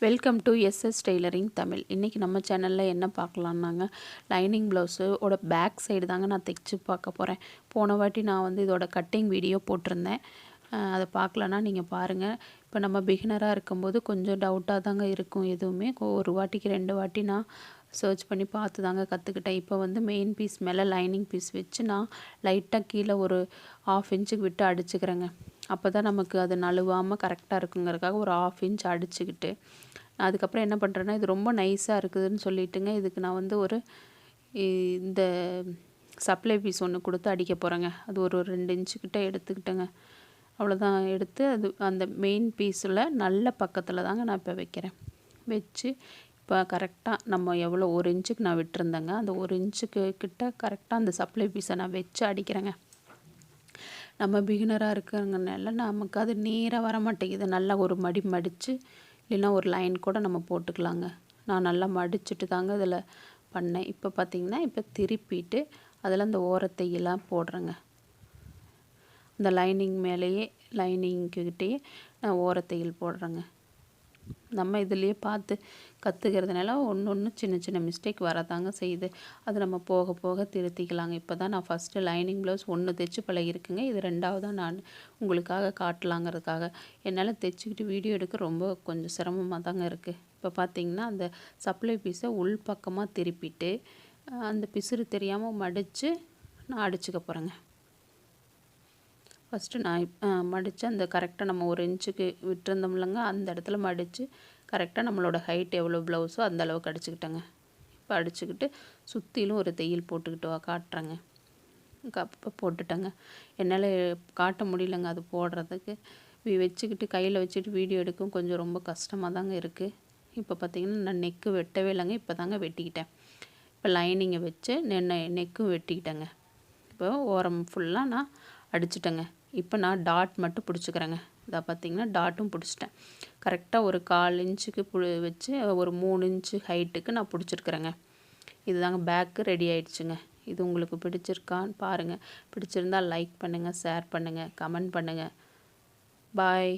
Welcome to SS tailoring Tamil. இன்றைக்கி நம்ம சேனலில் என்ன பார்க்கலான்னாங்க, லைனிங் ப்ளவுஸோட பேக் சைடு தாங்க நான் தைச்சி பார்க்க போகிறேன். போன வாட்டி நான் வந்து இதோட கட்டிங் வீடியோ போட்டிருந்தேன். அதை பார்க்கலன்னா நீங்கள் பாருங்கள். இப்போ நம்ம பிகினராக இருக்கும்போது கொஞ்சம் டவுட்டாக தாங்க இருக்கும். எதுவுமே ஒரு வாட்டிக்கு 2 வாட்டி நான் சர்ச் பண்ணி பார்த்து தாங்க கற்றுக்கிட்டேன். இப்போ வந்து மெயின் பீஸ் மேலே லைனிங் பீஸ் வச்சு நான் லைட்டாக கீழே ஒரு 1/2 இன்ச்சுக்கு விட்டு அடிச்சுக்கிறேங்க. அப்போ தான் நமக்கு அது நழுவாமல் கரெக்டாக இருக்குங்கிறதுக்காக ஒரு 1/2 இன்ச் அடிச்சுக்கிட்டு அதுக்கப்புறம் என்ன பண்ணுறேன்னா, இது ரொம்ப நைஸாக இருக்குதுன்னு சொல்லிட்டுங்க, இதுக்கு நான் வந்து இந்த சப்ளை பீஸ் ஒன்று கொடுத்து அடிக்க போகிறேங்க. அது ஒரு 2 இன்ச்சுக்கிட்ட எடுத்துக்கிட்டேங்க. அவ்வளோதான் எடுத்து அது அந்த மெயின் பீஸில் நல்ல பக்கத்தில் தாங்க நான் இப்போ வைக்கிறேன். வச்சு இப்போ கரெக்டாக நம்ம எவ்வளோ 1 இன்ச்சுக்கு நான் விட்டுருந்தேங்க, அந்த 1 இன்ச்சுக்கு கிட்ட கரெக்டாக அந்த சப்ளை பீஸை நான் வச்சு அடிக்கிறேங்க. நம்ம பிகினராக இருக்கிறதுனால நமக்கு அது நேராக வர மாட்டேங்குது. நல்லா ஒரு மடித்து இல்லைன்னா ஒரு லைன் கூட நம்ம போட்டுக்கலாங்க. நான் நல்லா மடிச்சுட்டு தாங்க இதில் பண்ணேன். இப்போ பார்த்திங்கன்னா இப்போ திருப்பிட்டு அதில் அந்த ஓரத்தையெல்லாம் போடுறேங்க. இந்த லைனிங் மேலேயே லைனிங்கிட்டேயே நான் ஓரத்தையில் போடுறேங்க. நம்ம இதிலையே பார்த்து கற்றுக்கிறதுனால ஒன்று சின்ன சின்ன மிஸ்டேக் வரதாங்க செய்யுது. அது நம்ம போக போக திருத்திக்கலாங்க. இப்போ தான் நான் ஃபஸ்ட்டு லைனிங் ப்ளவுஸ் 1 தைச்சி பழகிருக்குங்க. இது 2வதாக நான் உங்களுக்காக காட்டலாங்கிறதுக்காக. என்னால் தைச்சிக்கிட்டு வீடியோ எடுக்க ரொம்ப கொஞ்சம் சிரமமாக தாங்க இருக்குது. இப்போ பார்த்திங்கன்னா அந்த சப்ளை பீஸை உள் பக்கமாக திருப்பிட்டு அந்த பிசுறு தெரியாமல் மடித்து நான் அடிச்சுக்க போகிறேங்க. ஃபஸ்ட்டு நான் மடித்து அந்த கரெக்டாக நம்ம 1 இன்ச்சுக்கு விட்டுருந்தோம்லங்க, அந்த இடத்துல மடித்து கரெக்டாக நம்மளோட ஹைட் எவ்வளோ ப்ளவுஸோ அந்த அளவுக்கு அடிச்சுக்கிட்டேங்க. இப்போ அடிச்சுக்கிட்டு சுற்றிலும் ஒரு தையல் போட்டுக்கிட்டு காட்டுறேங்க. இப்போ போட்டுட்டேங்க. என்னால் காட்ட முடியலங்க அது போடுறதுக்கு. வச்சுக்கிட்டு கையில் வச்சுட்டு வீடியோ எடுக்கும் கொஞ்சம் ரொம்ப கஷ்டமாக தாங்க இருக்குது. இப்போ பார்த்திங்கன்னா நான் நெக்கு வெட்டவே இல்லைங்க, இப்போ தாங்க வெட்டிக்கிட்டேன். இப்போ லைனிங்கை வச்சு நெக்கும் வெட்டிக்கிட்டேங்க. இப்போ ஓரம் ஃபுல்லாக நான் அடிச்சிட்டேங்க. இப்போ நான் டாட் மட்டும் பிடிச்சிக்கிறேங்க. இதை பார்த்திங்கன்னா டாட்டும் பிடிச்சிட்டேன். கரெக்டாக ஒரு 1/4 இன்ச்சுக்கு வச்சு ஒரு 3 இன்ச்சு ஹைட்டுக்கு நான் பிடிச்சிருக்கிறேங்க. இதுதாங்க பேக்கு ரெடி ஆயிடுச்சுங்க. இது உங்களுக்கு பிடிச்சிருக்கான்னு பாருங்கள். பிடிச்சிருந்தால் லைக் பண்ணுங்கள், ஷேர் பண்ணுங்கள், கமெண்ட் பண்ணுங்கள். பாய்.